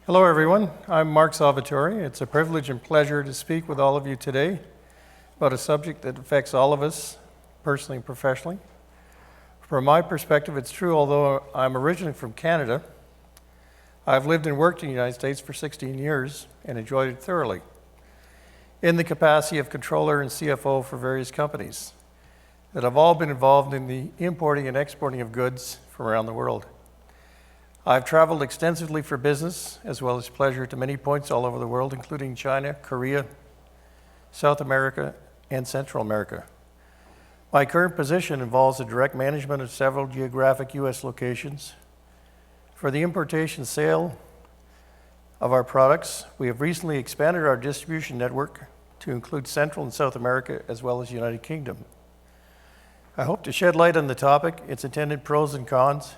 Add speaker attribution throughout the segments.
Speaker 1: Hello, everyone. I'm Mark Salvatore. It's a privilege and pleasure to speak with all of you today about a subject that affects all of us, personally and professionally. From my perspective, it's true, although I'm originally from Canada, I've lived and worked in the United States for 16 years and enjoyed it thoroughly in the capacity of controller and CFO for various companies that have all been involved in the importing and exporting of goods from around the world. I've traveled extensively for business as well as pleasure to many points all over the world, including China, Korea, South America, and Central America. My current position involves the direct management of several geographic U.S. locations. For the importation sale of our products, we have recently expanded our distribution network to include Central and South America as well as the United Kingdom. I hope to shed light on the topic, its intended pros and cons,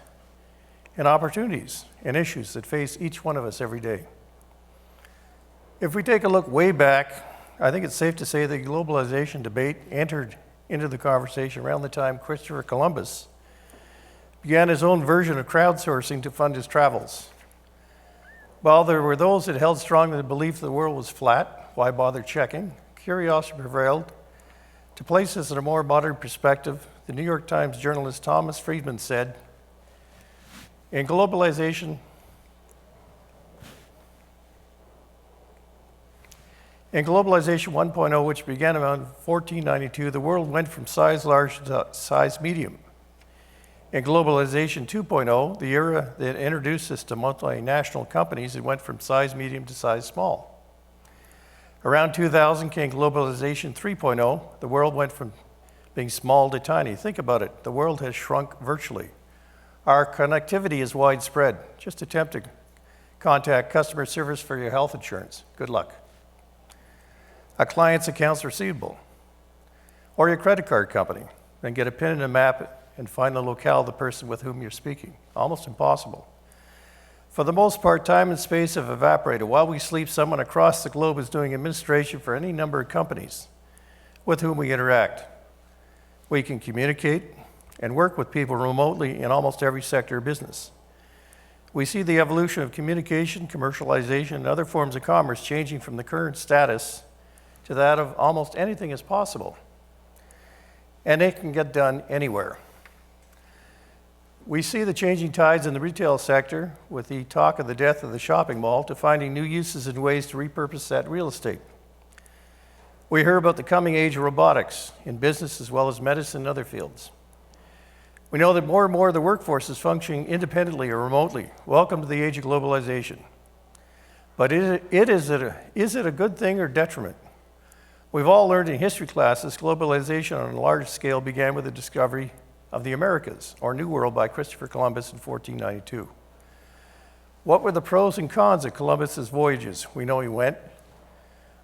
Speaker 1: and opportunities and issues that face each one of us every day. If we take a look way back, I think it's safe to say the globalization debate entered into the conversation around the time Christopher Columbus began his own version of crowdsourcing to fund his travels. While there were those that held strongly the belief the world was flat, why bother checking? Curiosity prevailed. To place this in a more modern perspective, the New York Times journalist Thomas Friedman said, In globalization 1.0, which began around 1492, the world went from size large to size medium. In globalization 2.0, the era that introduced us to multinational companies, it went from size medium to size small. Around 2000 came globalization 3.0. The world went from being small to tiny. Think about it. The world has shrunk virtually. Our connectivity is widespread. Just attempt to contact customer service for your health insurance. Good luck. A client's accounts receivable, or your credit card company, and get a pin and a map and find the locale of the person with whom you're speaking. Almost impossible. For the most part, time and space have evaporated. While we sleep, someone across the globe is doing administration for any number of companies with whom we interact. We can communicate and work with people remotely in almost every sector of business. We see the evolution of communication, commercialization, and other forms of commerce changing from the current status to that of almost anything is possible. And it can get done anywhere. We see the changing tides in the retail sector with the talk of the death of the shopping mall to finding new uses and ways to repurpose that real estate. We hear about the coming age of robotics in business as well as medicine and other fields. We know that more and more of the workforce is functioning independently or remotely. Welcome to the age of globalization. But is it a good thing or detriment? We've all learned in history classes globalization on a large scale began with the discovery of the Americas, or New World, by Christopher Columbus in 1492. What were the pros and cons of Columbus's voyages? We know he went.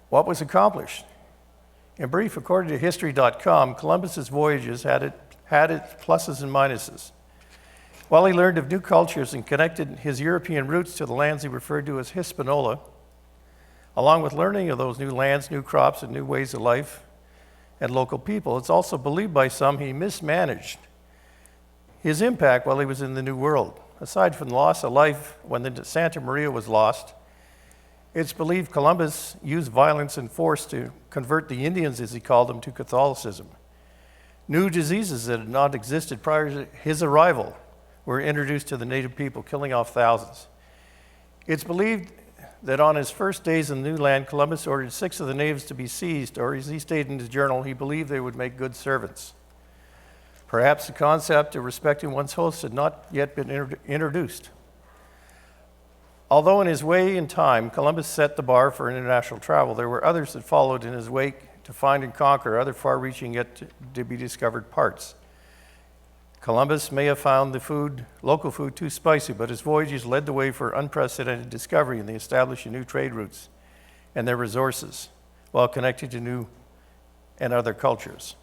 Speaker 1: What was accomplished? In brief, according to History.com, Columbus's voyages had its pluses and minuses. While he learned of new cultures and connected his European roots to the lands he referred to as Hispaniola, along with learning of those new lands, new crops, and new ways of life and local people, it's also believed by some he mismanaged his impact while he was in the New World. Aside from the loss of life when the Santa Maria was lost, it's believed Columbus used violence and force to convert the Indians, as he called them, to Catholicism. New diseases that had not existed prior to his arrival were introduced to the native people, killing off thousands. It's believed that on his first days in the new land, Columbus ordered 6 of the natives to be seized, or as he stated in his journal, he believed they would make good servants. Perhaps the concept of respecting one's host had not yet been introduced. Although in his way and time, Columbus set the bar for international travel, there were others that followed in his wake to find and conquer other far-reaching yet to be discovered parts. Columbus may have found the local food too spicy, but his voyages led the way for unprecedented discovery in the establishing new trade routes and their resources, while connecting to new and other cultures.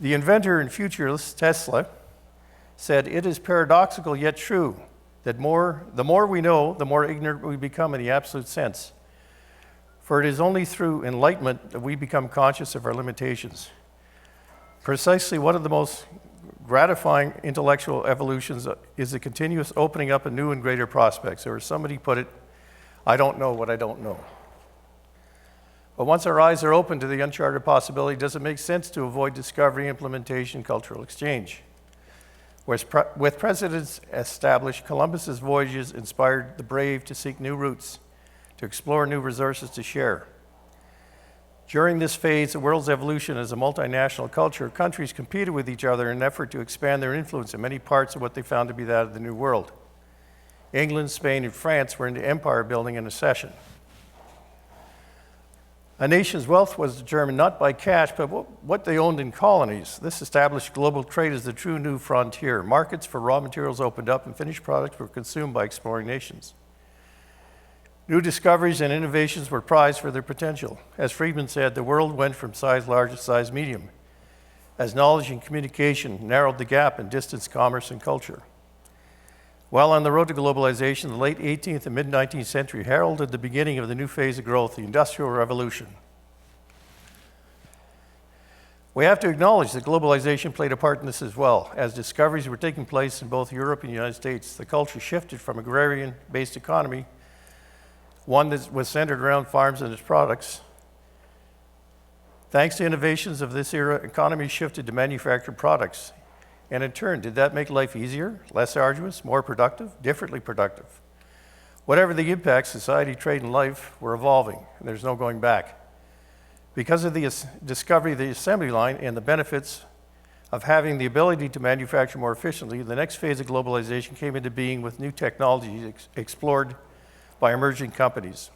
Speaker 1: The inventor and futurist Tesla said, "It is paradoxical yet true that the more we know, the more ignorant we become in the absolute sense. For it is only through enlightenment that we become conscious of our limitations." Precisely one of the most gratifying intellectual evolutions is the continuous opening up of new and greater prospects. Or as somebody put it, I don't know what I don't know. But once our eyes are open to the uncharted possibility, does it make sense to avoid discovery, implementation, cultural exchange? With precedents established, Columbus's voyages inspired the brave to seek new routes, to explore new resources to share. During this phase, the world's evolution as a multinational culture, countries competed with each other in an effort to expand their influence in many parts of what they found to be that of the New World. England, Spain, and France were into empire building and accession. A nation's wealth was determined not by cash, but what they owned in colonies. This established global trade as the true new frontier. Markets for raw materials opened up and finished products were consumed by exploring nations. New discoveries and innovations were prized for their potential. As Friedman said, the world went from size large to size medium, as knowledge and communication narrowed the gap in distance, commerce, and culture. While on the road to globalization, the late 18th and mid-19th century heralded the beginning of the new phase of growth, the Industrial Revolution. We have to acknowledge that globalization played a part in this as well. As discoveries were taking place in both Europe and the United States, the culture shifted from agrarian-based economy, one that was centered around farms and its products. Thanks to innovations of this era, economies shifted to manufactured products. And in turn, did that make life easier, less arduous, more productive, differently productive? Whatever the impact, society, trade, and life were evolving, and there's no going back. Because of the discovery of the assembly line and the benefits of having the ability to manufacture more efficiently, the next phase of globalization came into being with new technologies explored by emerging companies.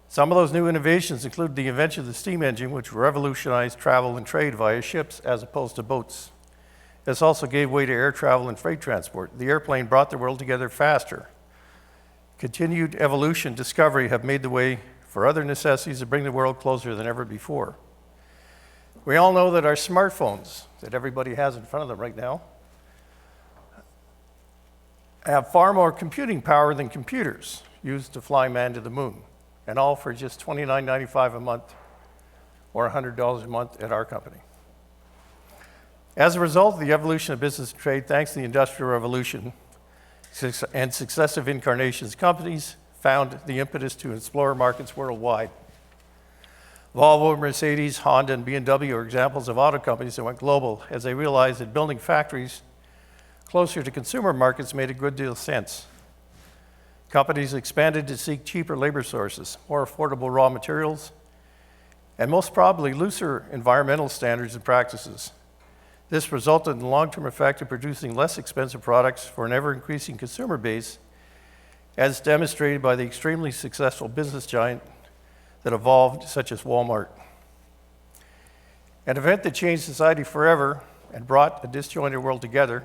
Speaker 1: Some of those new innovations include the invention of the steam engine, which revolutionized travel and trade via ships as opposed to boats. This also gave way to air travel and freight transport. The airplane brought the world together faster. Continued evolution and discovery have made the way for other necessities to bring the world closer than ever before. We all know that our smartphones that everybody has in front of them right now have far more computing power than computers used to fly man to the moon, and all for just $29.95 a month or $100 a month at our company. As a result of the evolution of business and trade, thanks to the Industrial Revolution and successive incarnations, companies found the impetus to explore markets worldwide. Volvo, Mercedes, Honda, and BMW are examples of auto companies that went global as they realized that building factories closer to consumer markets made a good deal of sense. Companies expanded to seek cheaper labor sources, more affordable raw materials, and most probably looser environmental standards and practices. This resulted in the long-term effect of producing less expensive products for an ever-increasing consumer base, as demonstrated by the extremely successful business giant that evolved, such as Walmart. An event that changed society forever and brought a disjointed world together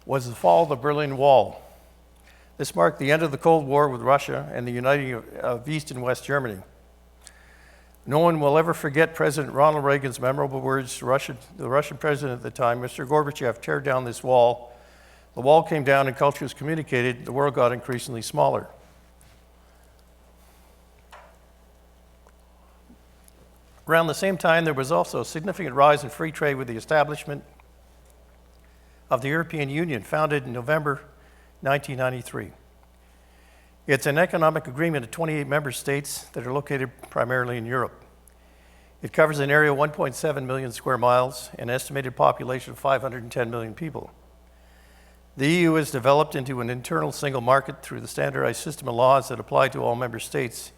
Speaker 1: was the fall of the Berlin Wall. This marked the end of the Cold War with Russia and the uniting of East and West Germany. No one will ever forget President Ronald Reagan's memorable words to the Russian president at the time, Mr. Gorbachev, tear down this wall. The wall came down and cultures communicated. The world got increasingly smaller. Around the same time, there was also a significant rise in free trade with the establishment of the European Union, founded in November 1993. It's an economic agreement of 28 member states that are located primarily in Europe. It covers an area of 1.7 million square miles, an estimated population of 510 million people. The EU has developed into an internal single market through the standardized system of laws that apply to all member states.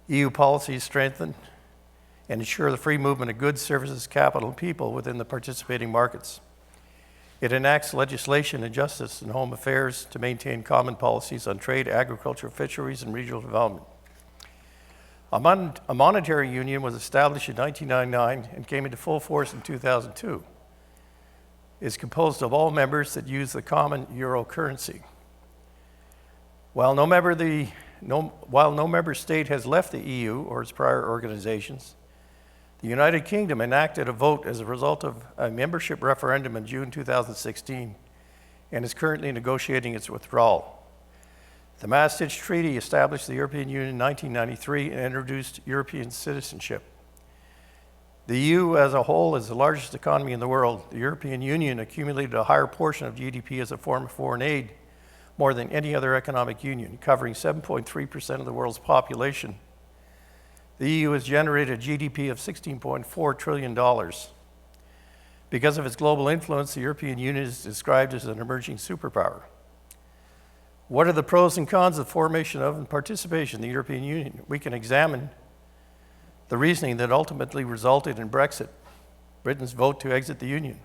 Speaker 1: EU policies strengthen and ensure the free movement of goods, services, capital, and people within the participating markets. It enacts legislation and justice and home affairs to maintain common policies on trade, agriculture, fisheries, and regional development. A monetary union was established in 1999 and came into full force in 2002. It's composed of all members that use the common euro currency. While no member state has left the EU or its prior organizations, the United Kingdom enacted a vote as a result of a membership referendum in June 2016 and is currently negotiating its withdrawal. The Maastricht Treaty established the European Union in 1993 and introduced European citizenship. The EU as a whole is the largest economy in the world. The European Union accumulated a higher portion of GDP as a form of foreign aid, more than any other economic union, covering 7.3% of the world's population. The EU has generated a GDP of $16.4 trillion. Because of its global influence, the European Union is described as an emerging superpower. What are the pros and cons of formation of and participation in the European Union? We can examine the reasoning that ultimately resulted in Brexit, Britain's vote to exit the Union.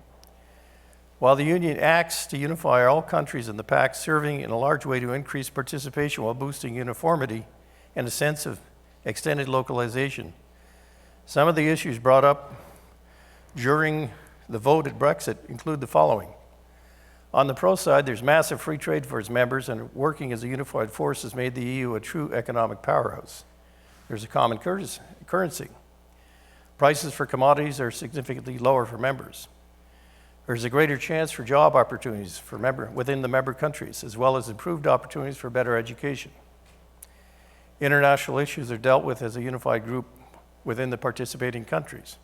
Speaker 1: While the Union acts to unify all countries in the Pact, serving in a large way to increase participation while boosting uniformity and a sense of extended localization, some of the issues brought up during the vote at Brexit include the following. On the pro side, there's massive free trade for its members, and working as a unified force has made the EU a true economic powerhouse. There's a common currency. Prices for commodities are significantly lower for members. There's a greater chance for job opportunities within the member countries, as well as improved opportunities for better education. International issues are dealt with as a unified group within the participating countries.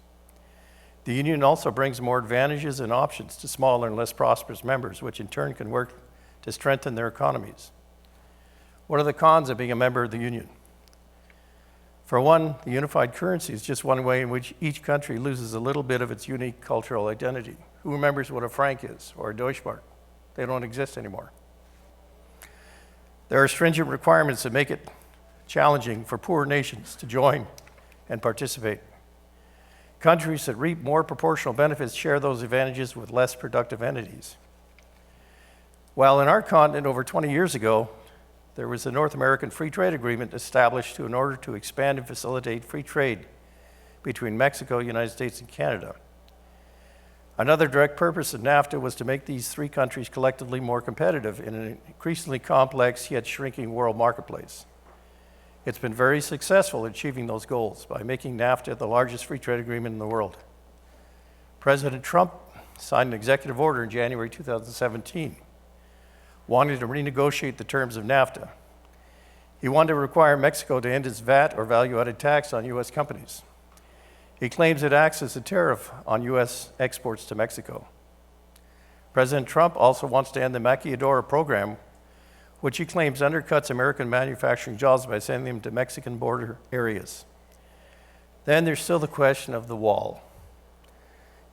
Speaker 1: The Union also brings more advantages and options to smaller and less prosperous members, which in turn can work to strengthen their economies. What are the cons of being a member of the Union? For one, the unified currency is just one way in which each country loses a little bit of its unique cultural identity. Who remembers what a franc is or a Deutschmark? They don't exist anymore. There are stringent requirements that make it challenging for poor nations to join and participate. Countries that reap more proportional benefits share those advantages with less productive entities. While in our continent over 20 years ago, there was the North American Free Trade Agreement established in order to expand and facilitate free trade between Mexico, United States, and Canada. Another direct purpose of NAFTA was to make these three countries collectively more competitive in an increasingly complex yet shrinking world marketplace. It's been very successful in achieving those goals by making NAFTA the largest free trade agreement in the world. President Trump signed an executive order in January 2017, wanting to renegotiate the terms of NAFTA. He wanted to require Mexico to end its VAT, or value-added tax, on U.S. companies. He claims it acts as a tariff on U.S. exports to Mexico. President Trump also wants to end the Maquiladora program, which he claims undercuts American manufacturing jobs by sending them to Mexican border areas. Then there's still the question of the wall,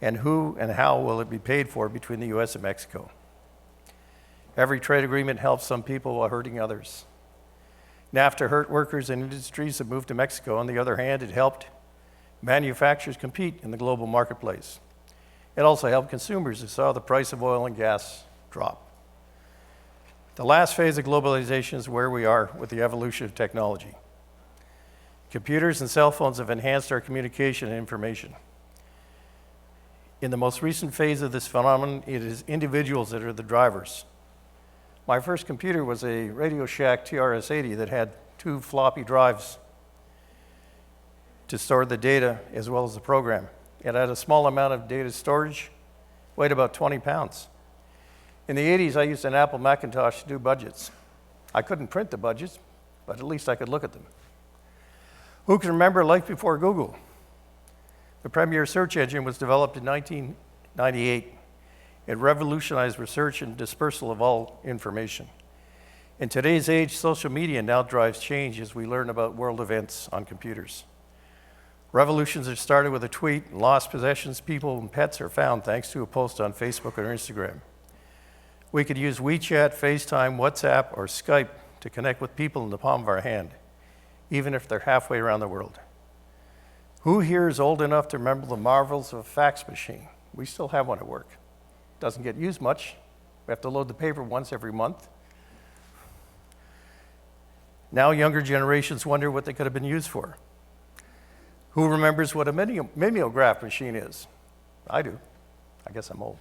Speaker 1: and who and how will it be paid for between the U.S. and Mexico. Every trade agreement helps some people while hurting others. NAFTA hurt workers and industries that moved to Mexico. On the other hand, it helped manufacturers compete in the global marketplace. It also helped consumers who saw the price of oil and gas drop. The last phase of globalization is where we are with the evolution of technology. Computers and cell phones have enhanced our communication and information. In the most recent phase of this phenomenon, it is individuals that are the drivers. My first computer was a Radio Shack TRS-80 that had 2 floppy drives to store the data as well as the program. It had a small amount of data storage, weighed about 20 pounds. In the 80s, I used an Apple Macintosh to do budgets. I couldn't print the budgets, but at least I could look at them. Who can remember life before Google? The premier search engine was developed in 1998. It revolutionized research and dispersal of all information. In today's age, social media now drives change as we learn about world events on computers. Revolutions are started with a tweet, and lost possessions, people, and pets are found thanks to a post on Facebook or Instagram. We could use WeChat, FaceTime, WhatsApp, or Skype to connect with people in the palm of our hand, even if they're halfway around the world. Who here is old enough to remember the marvels of a fax machine? We still have one at work. Doesn't get used much. We have to load the paper once every month. Now younger generations wonder what they could have been used for. Who remembers what a mimeograph machine is? I do. I guess I'm old.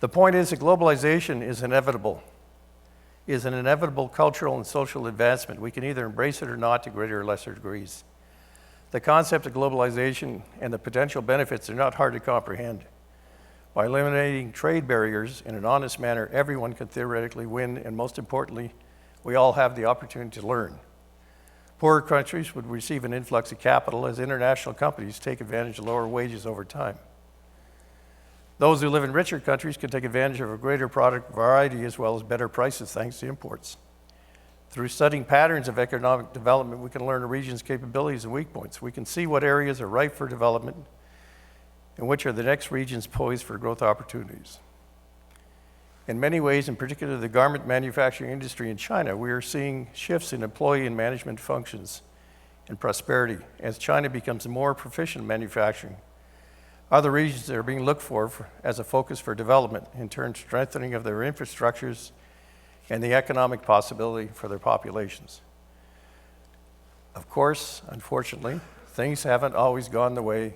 Speaker 1: The point is that globalization is inevitable, is an inevitable cultural and social advancement. We can either embrace it or not to greater or lesser degrees. The concept of globalization and the potential benefits are not hard to comprehend. By eliminating trade barriers in an honest manner, everyone can theoretically win, and most importantly, we all have the opportunity to learn. Poorer countries would receive an influx of capital as international companies take advantage of lower wages over time. Those who live in richer countries can take advantage of a greater product variety as well as better prices thanks to imports. Through studying patterns of economic development, we can learn a region's capabilities and weak points. We can see what areas are ripe for development and which are the next regions poised for growth opportunities. In many ways, in particular the garment manufacturing industry in China, we are seeing shifts in employee and management functions and prosperity as China becomes more proficient in manufacturing. Other regions are being looked for as a focus for development, in turn strengthening of their infrastructures and the economic possibility for their populations. Of course, unfortunately, things haven't always gone the way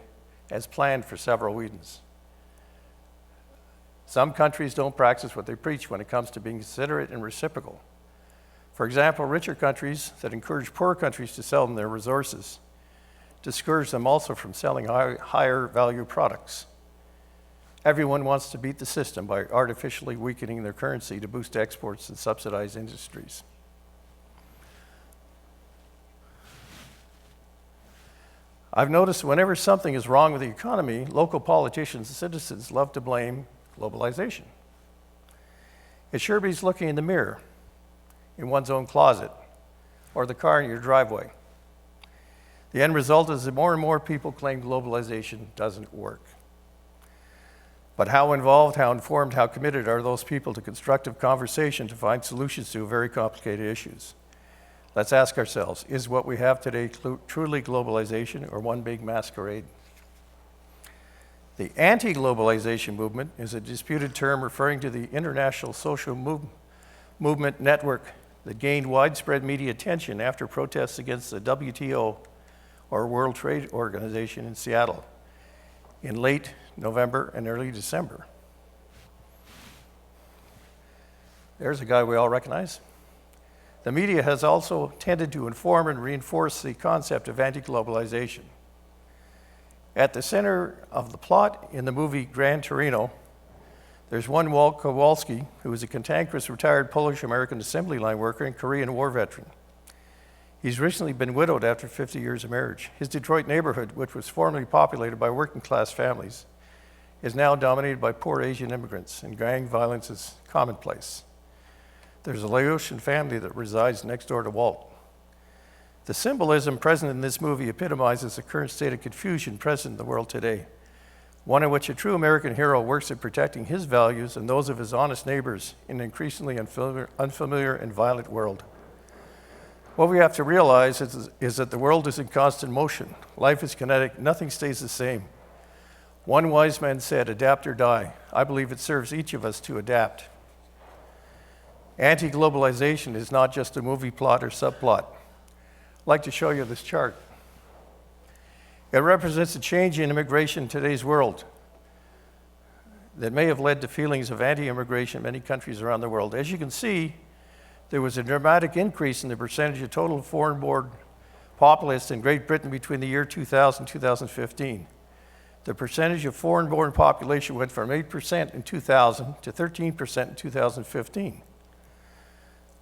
Speaker 1: as planned for several reasons. Some countries don't practice what they preach when it comes to being considerate and reciprocal. For example, richer countries that encourage poorer countries to sell them their resources discourage them also from selling higher value products. Everyone wants to beat the system by artificially weakening their currency to boost exports and subsidize industries. I've noticed whenever something is wrong with the economy, local politicians and citizens love to blame globalization. It sure beats looking in the mirror in one's own closet or the car in your driveway. The end result is that more and more people claim globalization doesn't work. But how involved, how informed, how committed are those people to constructive conversation to find solutions to very complicated issues? Let's ask ourselves, is what we have today truly globalization or one big masquerade? The anti-globalization movement is a disputed term referring to the international social movement network that gained widespread media attention after protests against the WTO, or World Trade Organization, in Seattle in late November and early December. There's a guy we all recognize. The media has also tended to inform and reinforce the concept of anti-globalization. At the center of the plot in the movie Gran Torino, there's one Walt Kowalski, who is a cantankerous retired Polish-American assembly line worker and Korean War veteran. He's recently been widowed after 50 years of marriage. His Detroit neighborhood, which was formerly populated by working-class families, is now dominated by poor Asian immigrants, and gang violence is commonplace. There's a Laotian family that resides next door to Walt. The symbolism present in this movie epitomizes the current state of confusion present in the world today, one in which a true American hero works at protecting his values and those of his honest neighbors in an increasingly unfamiliar and violent world. What we have to realize is that the world is in constant motion. Life is kinetic, nothing stays the same. One wise man said, "Adapt or die." I believe it serves each of us to adapt. Anti-globalization is not just a movie plot or subplot. I'd like to show you this chart. It represents a change in immigration in today's world that may have led to feelings of anti-immigration in many countries around the world. As you can see, there was a dramatic increase in the percentage of total foreign-born populace in Great Britain between the year 2000 and 2015. The percentage of foreign-born population went from 8% in 2000 to 13% in 2015.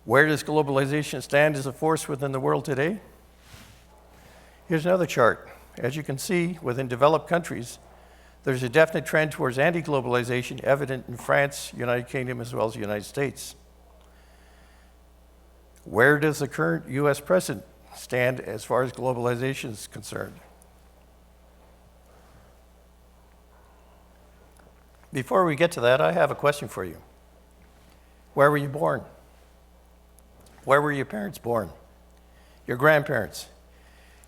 Speaker 1: Where does globalization stand as a force within the world today? Here's another chart. As you can see, within developed countries, there's a definite trend towards anti-globalization evident in France, United Kingdom, as well as the United States. Where does the current US president stand as far as globalization is concerned? Before we get to that, I have a question for you. Where were you born? Where were your parents born? Your grandparents?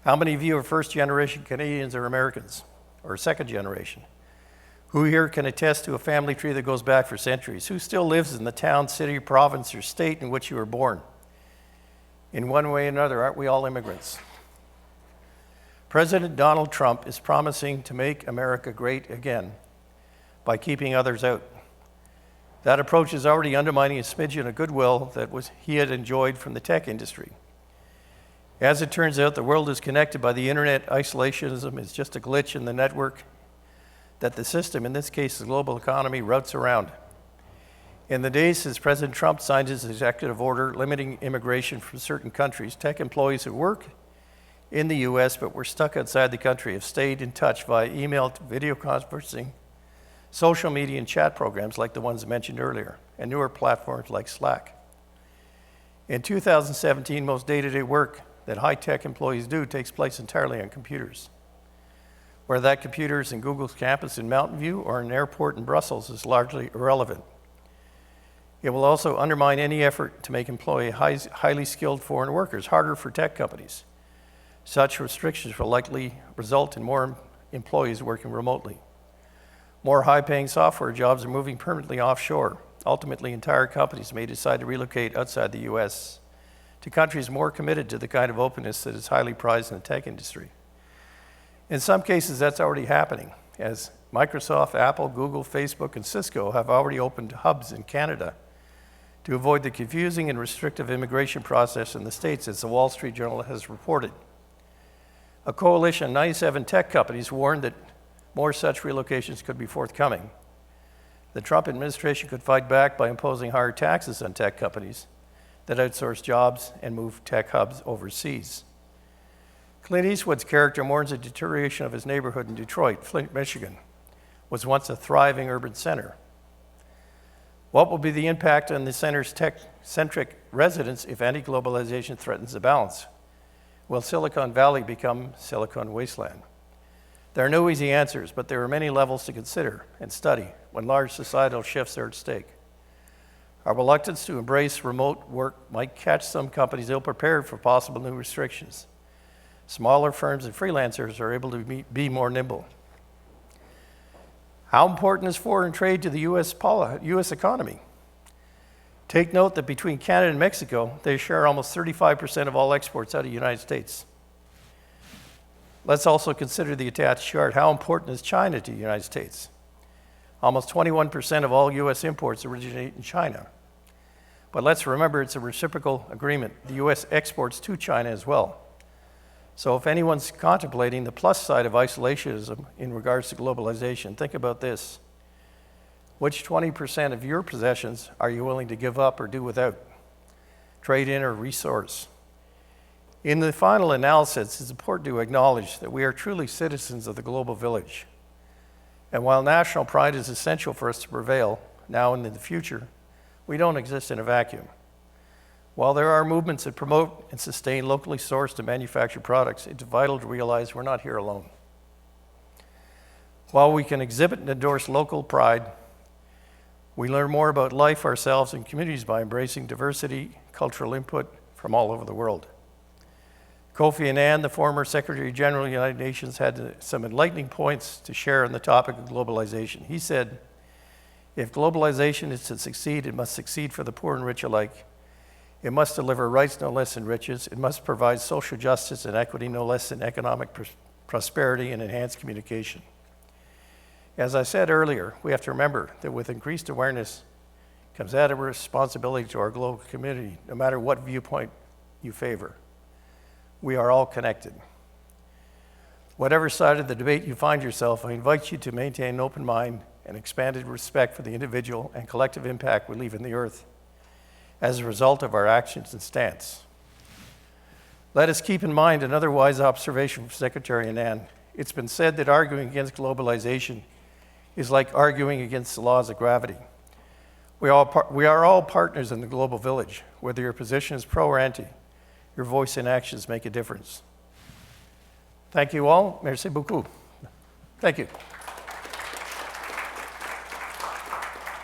Speaker 1: How many of you are first-generation Canadians or Americans, or second generation? Who here can attest to a family tree that goes back for centuries? Who still lives in the town, city, province, or state in which you were born? In one way or another, aren't we all immigrants? President Donald Trump is promising to make America great again by keeping others out. That approach is already undermining a smidgen of goodwill that he had enjoyed from the tech industry. As it turns out, the world is connected by the internet. Isolationism is just a glitch in the network that the system, in this case the global economy, routes around. In the days since President Trump signed his executive order limiting immigration from certain countries, tech employees who work in the U.S. but were stuck outside the country have stayed in touch via email, video conferencing, social media, and chat programs like the ones mentioned earlier, and newer platforms like Slack. In 2017, most day-to-day work that high-tech employees do takes place entirely on computers. Whether that computer is in Google's campus in Mountain View or in an airport in Brussels is largely irrelevant. It will also undermine any effort to make employing highly skilled foreign workers harder for tech companies. Such restrictions will likely result in more employees working remotely. More high-paying software jobs are moving permanently offshore. Ultimately, entire companies may decide to relocate outside the U.S. to countries more committed to the kind of openness that is highly prized in the tech industry. In some cases, that's already happening, as Microsoft, Apple, Google, Facebook, and Cisco have already opened hubs in Canada to avoid the confusing and restrictive immigration process in the States, as the Wall Street Journal has reported. A coalition of 97 tech companies warned that more such relocations could be forthcoming. The Trump administration could fight back by imposing higher taxes on tech companies that outsource jobs and move tech hubs overseas. Clint Eastwood's character mourns a deterioration of his neighborhood in Detroit. Flint, Michigan was once a thriving urban center. What will be the impact on the center's tech-centric residents if anti-globalization threatens the balance? Will Silicon Valley become Silicon Wasteland? There are no easy answers, but there are many levels to consider and study when large societal shifts are at stake. Our reluctance to embrace remote work might catch some companies ill-prepared for possible new restrictions. Smaller firms and freelancers are able to be more nimble. How important is foreign trade to the U.S. economy? Take note that between Canada and Mexico, they share almost 35% of all exports out of the United States. Let's also consider the attached chart. How important is China to the United States? Almost 21% of all U.S. imports originate in China. But let's remember it's a reciprocal agreement. The U.S. exports to China as well. So if anyone's contemplating the plus side of isolationism in regards to globalization, think about this. Which 20% of your possessions are you willing to give up or do without? Trade in or resource? In the final analysis, it's important to acknowledge that we are truly citizens of the global village. And while national pride is essential for us to prevail now and in the future, we don't exist in a vacuum. While there are movements that promote and sustain locally sourced and manufactured products, it's vital to realize we're not here alone. While we can exhibit and endorse local pride, we learn more about life, ourselves, and communities by embracing diversity, cultural input from all over the world. Kofi Annan, the former Secretary General of the United Nations, had some enlightening points to share on the topic of globalization. He said, if globalization is to succeed, it must succeed for the poor and rich alike. It must deliver rights no less than riches. It must provide social justice and equity no less than economic prosperity and enhanced communication. As I said earlier, we have to remember that with increased awareness comes added responsibility to our global community, no matter what viewpoint you favor. We are all connected. Whatever side of the debate you find yourself, I invite you to maintain an open mind and expanded respect for the individual and collective impact we leave on the earth as a result of our actions and stance. Let us keep in mind another wise observation from Secretary Annan. It's been said that arguing against globalization is like arguing against the laws of gravity. We are all partners in the global village. Whether your position is pro or anti, your voice and actions make a difference. Thank you all. Merci beaucoup. Thank you.